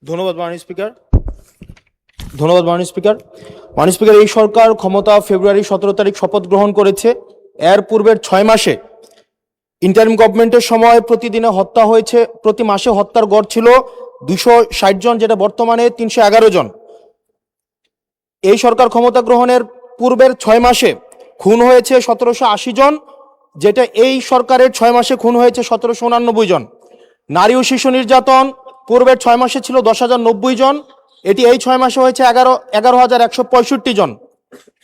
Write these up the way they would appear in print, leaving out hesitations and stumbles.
ধন্যবাদ মাননীয় স্পিকার। মাননীয় স্পিকার, এই সরকার ক্ষমতা ফেব্রুয়ারি 17 তারিখ শপথ গ্রহণ করেছে। এর পূর্বের 6 মাসে ইন্টারিম গভর্নমেন্টের সময় প্রতিদিনে হত্যা হয়েছে, প্রতি মাসে হত্যার গড় ছিল 260 জন, যেটা বর্তমানে 311 জন। এই সরকার ক্ষমতা গ্রহণের পূর্বের 6 মাসে খুন হয়েছে 1780 জন, যেটা এই সরকারের 6 মাসে খুন হয়েছে 1789 জন। নারী ও শিশু নির্যাতন পূর্বের 6 মাসে ছিল 10,090 জন, এটি এই 6 মাসে হয়েছে 11,165 জন।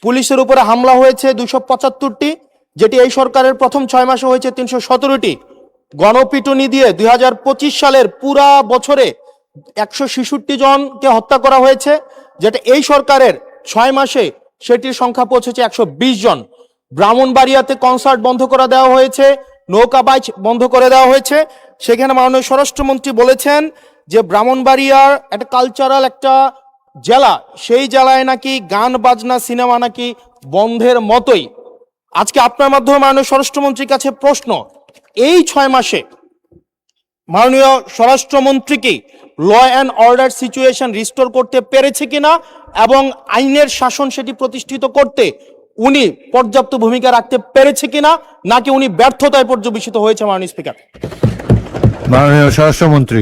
পুলিশের উপরে হামলা হয়েছে 275টি, যেটি এই সরকারের প্রথম 6 মাসে হয়েছে 317টি। গণপিটুনি দিয়ে 2025 সালের পুরা বছরে 166 জনকে হত্যা করা হয়েছে, যেটা এই সরকারের 6 মাসে সেটির সংখ্যা পৌঁছেছে 120 জন। ব্রাহ্মণবাড়িয়াতে কনসার্ট বন্ধ করে দেওয়া হয়েছে, নৌকাবাইচ বন্ধ করে দেওয়া হয়েছে। সেখানে মাননীয় স্বরাষ্ট্রমন্ত্রী বলেছেন যে ব্রাহ্মণবাড়িয়ার একটা কালচারাল একটা জেলা, সেই জেলায় নাকি গান বাজনা সিনেমা নাকি বন্ধের মতোই। আজকে আপনার মাধ্যমে মাননীয় স্বরাষ্ট্রমন্ত্রীর কাছে প্রশ্ন, এই 6 মাসে মাননীয় স্বরাষ্ট্রমন্ত্রী কি law and order situation restore করতে পেরেছে কিনা এবং আইনের শাসন সেটি প্রতিষ্ঠিত করতে উনি পর্যাপ্ত ভূমিকা রাখতে পেরেছে কিনা, নাকি উনি ব্যর্থতায় পর্যবেসিত হয়েছে? মাননীয় স্পিকার। মাননীয় স্বরাষ্ট্রমন্ত্রী।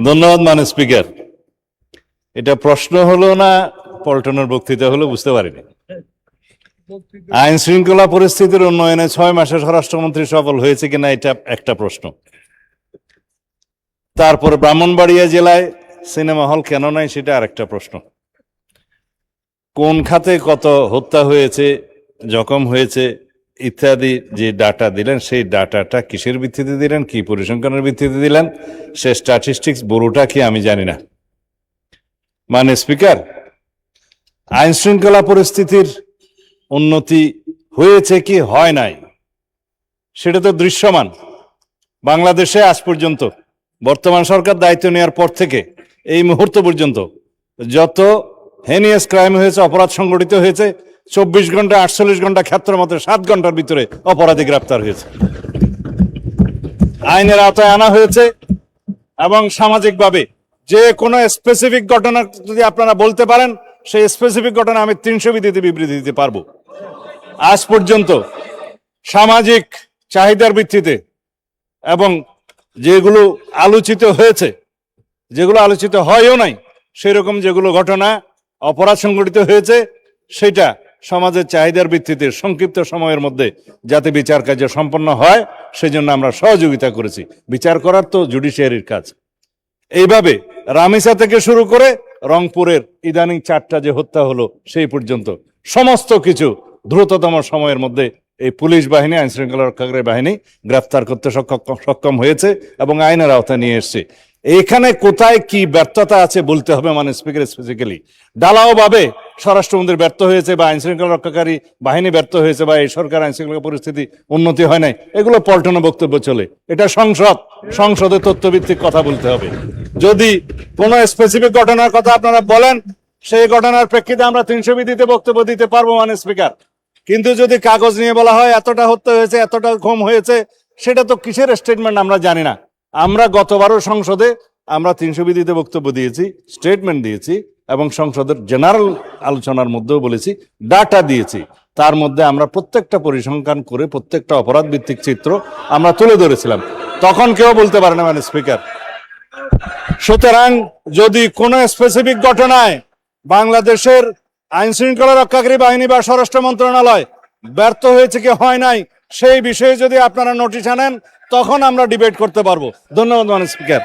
ধন্যবাদ মাননীয় স্পিকার। এটা প্রশ্ন হলো না পল্টনের বক্তৃতা হলো বুঝতে পারিনি। আইন শৃঙ্খলা পরিস্থিতির উন্নয়নে 6 মাসে স্বরাষ্ট্রমন্ত্রী সফল হয়েছে কিনা এটা একটা প্রশ্ন। তারপরে ব্রাহ্মণবাড়িয়া জেলায় সিনেমা হল কেন নাই সেটা আরেকটা প্রশ্ন। কোন খাতে কত হত্যা হয়েছে, জখম হয়েছে ইত্যাদি যে ডাটা দিলেন, সেই ডাটাটা কিসের ভিত্তিতে দিলেন, কি পরিসংখ্যানের ভিত্তিতে দিলেন, সে স্ট্যাটিস্টিক্স বড়টা কি আমি জানি না। মানে স্পিকার, আইন শৃঙ্খলা পরিস্থিতির উন্নতি হয়েছে কি হয় নাই সেটা তো দৃশ্যমান। বাংলাদেশে আজ পর্যন্ত বর্তমান সরকার দায়িত্ব নেওয়ার পর থেকে এই মুহূর্ত পর্যন্ত যত হেনিয়াস ক্রাইম হয়েছে, অপরাধ সংগঠিত হয়েছে, 24 ঘন্টা 48 ঘন্টা ক্ষেত্রের মধ্যে 7 ঘন্টার ভিতরে অপরাধী গ্রেপ্তার হয়েছে, আইনের আওতায় আনা হয়েছে। এবং সামাজিকভাবে যে কোনো স্পেসিফিক ঘটনা যদি আপনারা বলতে পারেন, সেই স্পেসিফিক ঘটনা আমি 300 বিবৃতি দিতে পারবো। আজ পর্যন্ত সামাজিক চাহিদার ভিত্তিতে এবং যেগুলো আলোচিত হয়েছে, যেগুলো আলোচিত হয়ও নাই, সেরকম যেগুলো ঘটনা অপরাধ সংগঠিত হয়েছে, সেটা সমাজের চাহিদার ভিত্তিতে সংক্ষিপ্ত সময়ের মধ্যে যাতে বিচার কার্য সম্পন্ন হয় সেই জন্য আমরা সহযোগিতা করেছি। বিচার করার তো জুডিশিয়ারির কাজ। এইভাবে রামিসা থেকে শুরু করে রংপুরের ইদানিং 4টা যে হত্যা হলো সেই পর্যন্ত সমস্ত কিছু দ্রুততম সময়ের মধ্যে এই পুলিশ বাহিনী, আইন শৃঙ্খলা রক্ষাকারী বাহিনী গ্রেফতার করতে সক্ষম হয়েছে এবং আইনের আওতায় নিয়ে এসছে। এখানে কোথায় কি ব্যর্থতা আছে বলতে হবে। মানে স্পিকার, স্পেসিক্যালি ঢালাও ভাবে স্বরাষ্ট্রমন্ত্রী ব্যর্থ হয়েছে বা আইন শৃঙ্খলা রক্ষাকারী বাহিনী ব্যর্থ হয়েছে বা এই সরকার আইন শৃঙ্খলা পরিস্থিতি উন্নতি হয় নাই, এগুলো পল্টনে বক্তব্য চলে। এটা সংসদে তথ্যভিত্তিক কথা বলতে হবে। যদি কোনো স্পেসিফিক ঘটনার কথা আপনারা বলেন, সেই ঘটনার প্রেক্ষিতে আমরা 300 বিধিতে বক্তব্য দিতে পারবো মানে স্পিকার। কিন্তু যদি কাগজ নিয়ে বলা হয় এতটা হত্যা হয়েছে, এতটা ঘুম হয়েছে, সেটা তো কিসের স্টেটমেন্ট আমরা জানি না। আমরা গতবারও সংসদে আমরা 300 বিধিতে বক্তব্য দিয়েছি, স্টেটমেন্ট দিয়েছি এবং সংসদের জেনারেল আলোচনার মধ্যেও বলেছি, ডাটা দিয়েছি। তার মধ্যে আমরা প্রত্যেকটা পরিসংখ্যান করে প্রত্যেকটা অপরাধ ভিত্তিক চিত্র আমরা তুলে ধরেছিলাম। তখন কেউ বলতে পারে না মানে স্পিকার। সুতরাং যদি কোনো স্পেসিফিক ঘটনায় বাংলাদেশের আইন শৃঙ্খলা রক্ষাকারী বাহিনী বা স্বরাষ্ট্র মন্ত্রণালয় ব্যর্থ হয়েছে কি হয় নাই, সেই বিষয়ে যদি আপনারা নোটিশ আনেন, তখন আমরা ডিবেট করতে পারবো। ধন্যবাদ মাননীয় স্পিকার।